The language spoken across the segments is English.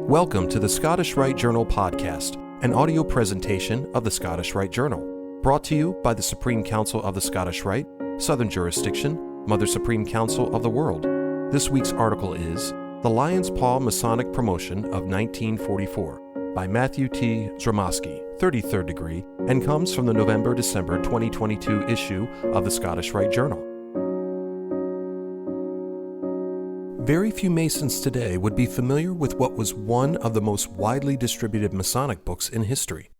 Welcome to the Scottish Rite Journal podcast, an audio presentation of the Scottish Rite Journal, brought to you by the Supreme Council of the Scottish Rite, Southern Jurisdiction, Mother Supreme Council of the World. This week's article is The Lion's Paw Masonic Promotion of 1944 by Matthew T. Zdramoski, 33rd degree, and comes from the November-December 2022 issue of the Scottish Rite Journal. Very few Masons today would be familiar with what was one of the most widely distributed Masonic books in history,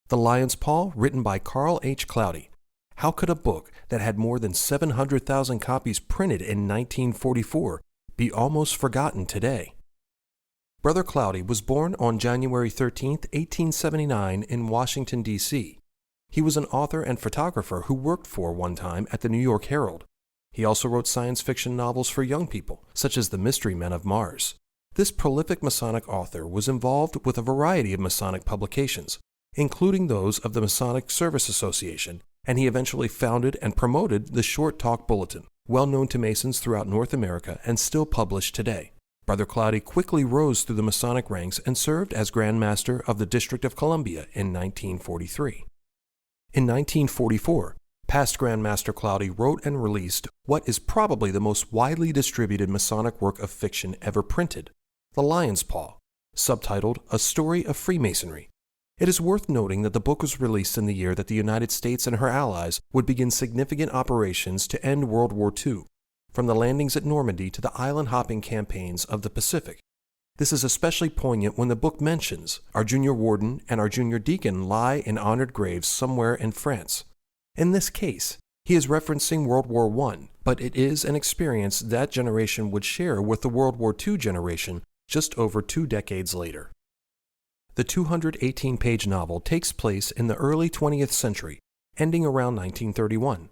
The Lion's Paw, written by Carl H. Cloudy. How could a book that had more than 700,000 copies printed in 1944 be almost forgotten today? Brother Cloudy was born on January 13, 1879 in Washington, D.C. He was an author and photographer who worked for one time at the New York Herald. He also wrote science fiction novels for young people, such as The Mystery Men of Mars. This prolific Masonic author was involved with a variety of Masonic publications, including those of the Masonic Service Association, and he eventually founded and promoted the Short Talk Bulletin, well known to Masons throughout North America and still published today. Brother Cloudy quickly rose through the Masonic ranks and served as Grand Master of the District of Columbia in 1943. In 1944, past Grand Master Cloudy wrote and released what is probably the most widely distributed Masonic work of fiction ever printed, The Lion's Paw, subtitled A Story of Freemasonry. It is worth noting that the book was released in the year that the United States and her allies would begin significant operations to end World War II, from the landings at Normandy to the island-hopping campaigns of the Pacific. This is especially poignant when the book mentions our junior warden and our junior deacon lie in honored graves somewhere in France. In this case, he is referencing World War I, but it is an experience that generation would share with the World War II generation just over 2 decades later. The 218-page novel takes place in the early 20th century, ending around 1931.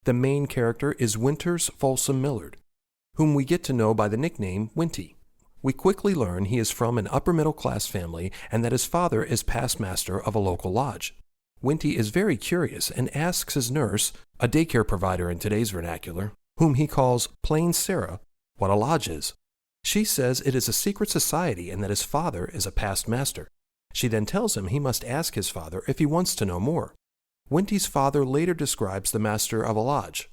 The main character is Winters Folsom Millard, whom we get to know by the nickname Winty. We quickly learn he is from an upper-middle-class family and that his father is past master of a local lodge. Winty is very curious and asks his nurse, a daycare provider in today's vernacular, whom he calls Plain Sarah, what a lodge is. She says it is a secret society and that his father is a past master. She then tells him he must ask his father if he wants to know more. Winty's father later describes the master of a lodge.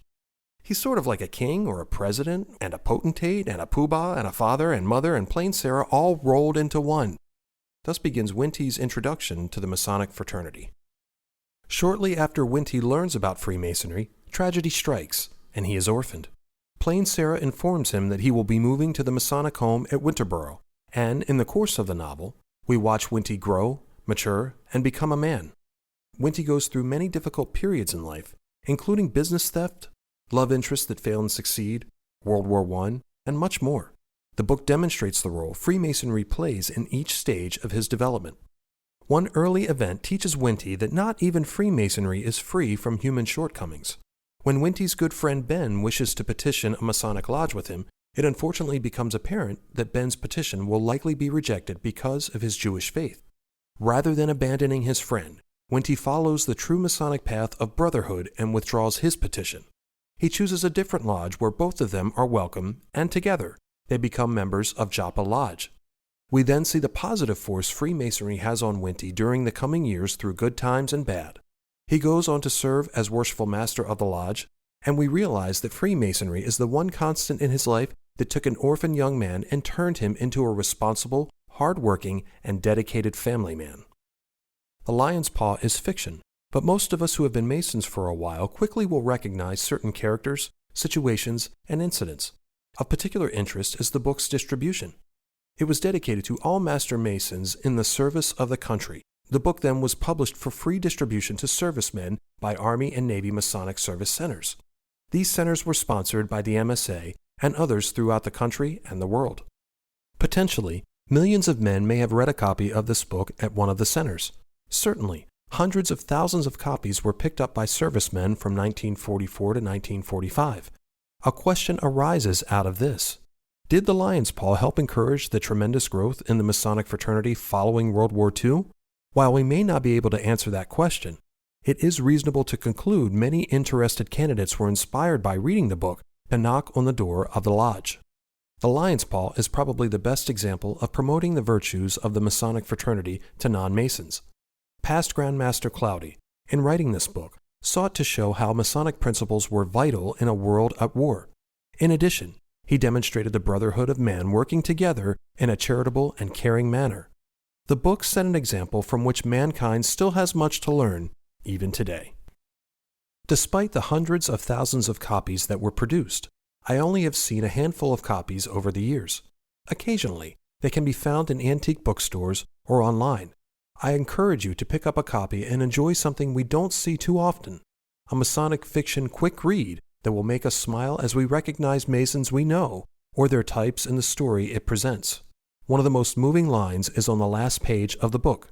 He's sort of like a king or a president and a potentate and a poobah and a father and mother and Plain Sarah all rolled into one. Thus begins Winty's introduction to the Masonic fraternity. Shortly after Winty learns about Freemasonry, tragedy strikes, and he is orphaned. Plain Sarah informs him that he will be moving to the Masonic home at Winterboro, and in the course of the novel, we watch Winty grow, mature, and become a man. Winty goes through many difficult periods in life, including business theft, love interests that fail and succeed, World War I, and much more. The book demonstrates the role Freemasonry plays in each stage of his development. One early event teaches Winty that not even Freemasonry is free from human shortcomings. When Winty's good friend Ben wishes to petition a Masonic lodge with him, it unfortunately becomes apparent that Ben's petition will likely be rejected because of his Jewish faith. Rather than abandoning his friend, Winty follows the true Masonic path of brotherhood and withdraws his petition. He chooses a different lodge where both of them are welcome, and together they become members of Joppa Lodge. We then see the positive force Freemasonry has on Winty during the coming years through good times and bad. He goes on to serve as worshipful master of the lodge, and we realize that Freemasonry is the one constant in his life that took an orphan young man and turned him into a responsible, hard-working, and dedicated family man. The Lion's Paw is fiction, but most of us who have been Masons for a while quickly will recognize certain characters, situations, and incidents. Of particular interest is the book's distribution. It was dedicated to all Master Masons in the service of the country. The book then was published for free distribution to servicemen by Army and Navy Masonic Service Centers. These centers were sponsored by the MSA and others throughout the country and the world. Potentially, millions of men may have read a copy of this book at one of the centers. Certainly, hundreds of thousands of copies were picked up by servicemen from 1944 to 1945. A question arises out of this. Did the Lion's Paw help encourage the tremendous growth in the Masonic fraternity following World War II? While we may not be able to answer that question, it is reasonable to conclude many interested candidates were inspired by reading the book to knock on the door of the lodge. The lion's paw is probably the best example of promoting the virtues of the Masonic fraternity to non-Masons. Past Grandmaster Cloudy, in writing this book, sought to show how Masonic principles were vital in a world at war. In addition, he demonstrated the brotherhood of man working together in a charitable and caring manner. The book set an example from which mankind still has much to learn, even today. Despite the hundreds of thousands of copies that were produced, I only have seen a handful of copies over the years. Occasionally, they can be found in antique bookstores or online. I encourage you to pick up a copy and enjoy something we don't see too often, a Masonic fiction quick read that will make us smile as we recognize Masons we know or their types in the story it presents. One of the most moving lines is on the last page of the book.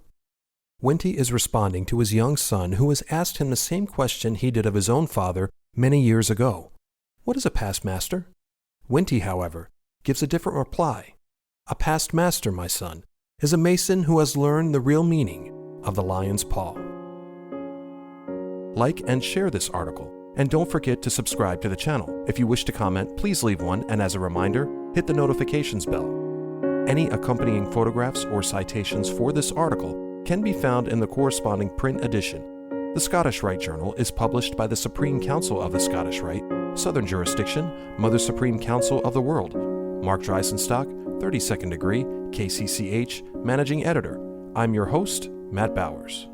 Winty is responding to his young son who has asked him the same question he did of his own father many years ago. What is a past master? Winty, however, gives a different reply. A past master, my son, is a Mason who has learned the real meaning of the lion's paw. Like and share this article, and don't forget to subscribe to the channel. If you wish to comment, please leave one, and as a reminder, hit the notifications bell. Any accompanying photographs or citations for this article can be found in the corresponding print edition. The Scottish Rite Journal is published by the Supreme Council of the Scottish Rite, Southern Jurisdiction, Mother Supreme Council of the World. Mark Dreisenstock, 32nd degree, KCCH, Managing Editor. I'm your host, Matt Bowers.